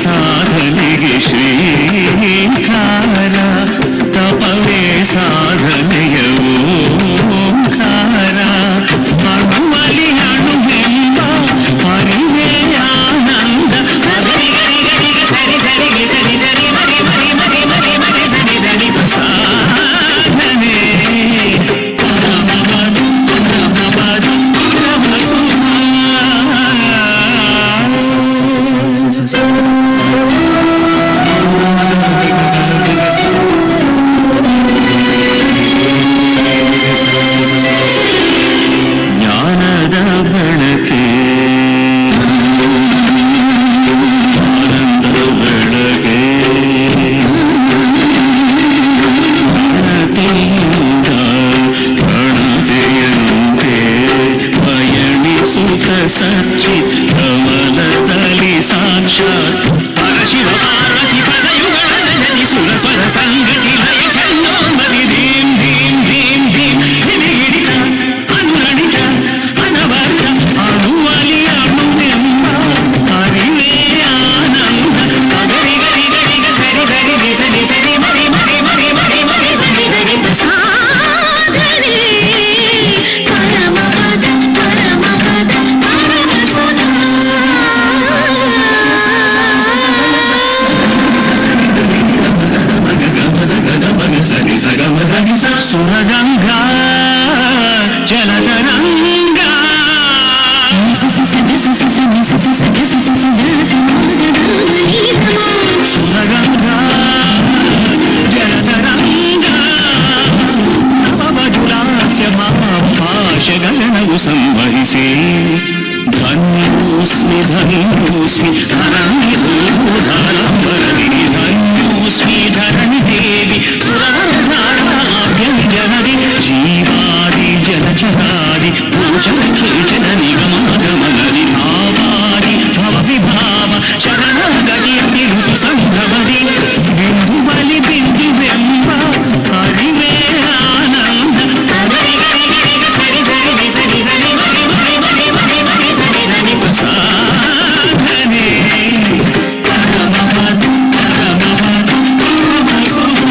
ಸಾಧನೆಗೆ ಶ್ರೀಕಾರ ತಪವೇ ಸಾಧನೆಯ ಓಂಕಾರ ಅಣುವಲಿ ಅಣುವೆಂಬ ಅರಿವೇ ಆನಂದ ಸರಿ ಸರಿ ಸರಿ ಸರಿ ಮರಿ ಮರಿ ಮರಿ ಮರಿ ಮರಿ ಸರಿ ಸರಿ ಸಾಧನೆ ಪರಮವದು ಪರಮವದು ಜ್ಞಾನದ ಬೆಳಕೆ ಆನಂದ ಬೆಳಕೆ ಗಣತೆಯಿಂದ ಗಣತೆಯಂತೆ ಪಯಣಿಸುತ್ತ ಸಚ್ಚಿತ್ತಮಲದಲ್ಲಿ ಸಾಕ್ಷಾತ್ ಪರಶಿವ ಪಾರ್ವತಿ ಪದಯುಗಳ ಜನಿಸುರ ಸ್ವರ ಸಂಗತಿ ಲಯ ಚನ್ನೋನ್ಮದಿ ಧೀಂ ಧೀಂ ಧೀಂ ಧೀಂ ಹಿಡಿಹಿಡಿತ ಅನುರಣಿತ ಅನವರ್ತ ಅಣುವಲಿ ಅಣುವೆಂಬ ಅರಿವೇ ಆನಂದ ಗರಿ ಗರಿ ಗರಿ ಸರಿ ಗರಿ ಸರಿ ಸರಿ ಮರಿ ಮರಿ ಮರಿ ಮರಿ ಮರಿ ಸರಿ ಗರಿ ಸಾಧನೆ ಪರಮಪದ ಪರಮಪದ ಪರಮಸುಧ ಸರಿ ಸಗಮದನಿ ಸುರಗಂಗಾ ಜಲತರಂಗ ಸುರಗಂಗಾ ಜಲತರಂಗ ನವಮಧುರಾಸ್ಯ ಮಾಪಾಶಗಣವು ಸಂವಹಿಸಿ ಧನ್ಯೋಸ್ಮಿ ಧನ್ಯೋಸ್ಮಿ ಧರಣಿ ಧೂಧಾರಂಬರದಿ ಧನ್ಯೋಸ್ಮಿ ಧರಣಿ ದೇವಿ ಸುರಾಧಾರಾಭ್ಯಂಜನದಿ ಜೀವಾದಿ ಜಲಚರಾದಿ ಭೋಜನ ಖೇಚನ ನಿಗಮಾಗಮನದಿ ಭಾವಾದಿ ಭವ ವಿಭಾವ ಶರಣಗತಿಯತಿ ಋತು ಸಂಭವದಿ ಬಿಂದು ಬಲಿ ಬಿಂದುವೆಂಬ ಅರಿವೇ ಆನಂದ ಸರಿ ಸರಿ ಸರಿ ಸರಿ ಮರಿ ಮರಿ ಮರಿ ಮರಿ ಮರಿ ಸರಿ ಸರಿ ಸಾಧನೆ ಪರಮಪದ ಪರಮಪದ ಪರಮಸುಧ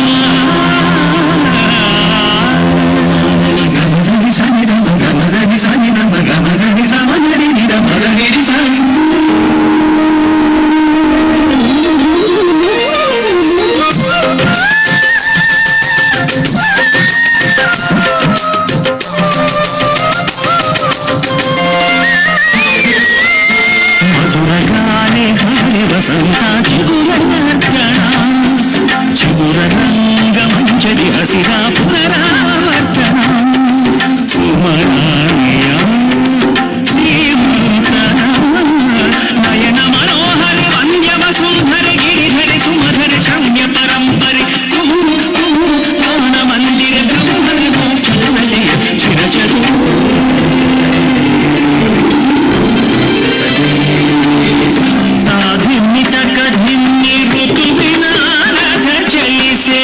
ಗಮಗರಿ ಸನಿ ರಮ ಗಮಗರಿ ಸನಿ ರಮ ಗಮಗರಿ ಸಮಗರಿ ನಿರ ಮಗರಿ ಸನಿ ಮಧುರಗಾನೆ ಗಾಳಿ ವಸಂತ ಚಿಗುರನರ್ತಣ ಚಿಗುರರಂಗ ಮಂಚದಿ ಹಸಿರ ಪುನರಾವರ್ತನ ಸುಮರಾಣಿಯ ಶ್ರೀಮಂತನ ನಯನ ಮನೋಹರ ವಂದ್ಯ ವಸುಂಧರ ಗಿರಿಧರ ಸುಮಧರ ಶಮ್ಯ ಪರಂಪರೆ ಜ್ಞಾನ ಮಂದಿರ ಬ್ರಹ್ಮರ ಮೋಕ್ಷದವಲಯ ಚಿರಚರು ತಾಧಿನ್ನಿತ ಕಧಿನ್ನಿ ಋತುವಿನ ರಥ ಚಲಿಸೆ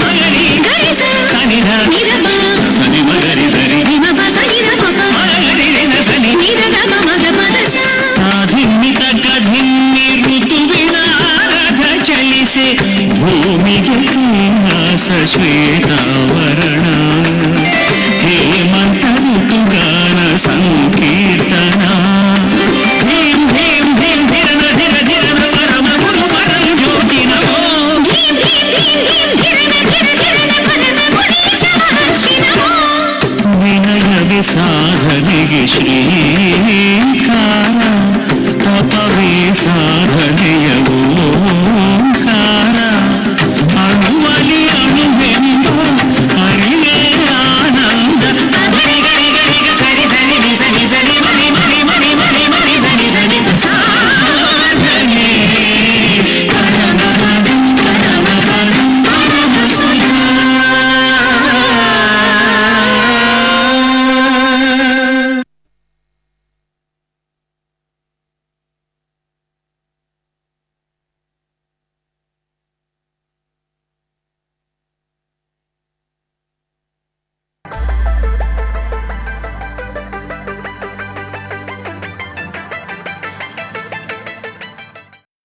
ಮಗರಿ ಸನಿಧ ಸನಿ ಮಗರಿ ಸರಿ ಮಗರಿ ಸನಿ ತಾಧಿನ್ನಿತ ಕಧಿನ್ನಿ ಋತುವಿನ ರಥ ಚಲಿಸೆ ಭೂಮಿಗೆ ಕೈಲಾಸ ಶ್ವೇತಾವರಣ ಹೇಮಂತ ಋತುಗಾನ ಸಂಕೀರ್ತನ ಭೀಂ ಭೀಂ ಭೀಂ ಧಿರನ ಧಿರ ಧಿರನ ಪರಮ ಗುರು ಪರಂ ಜ್ಯೋತಿ ನಮೋ ಭೀಂ ಭೀಂ ಭೀಂ ಭೀಂ ಧಿರನ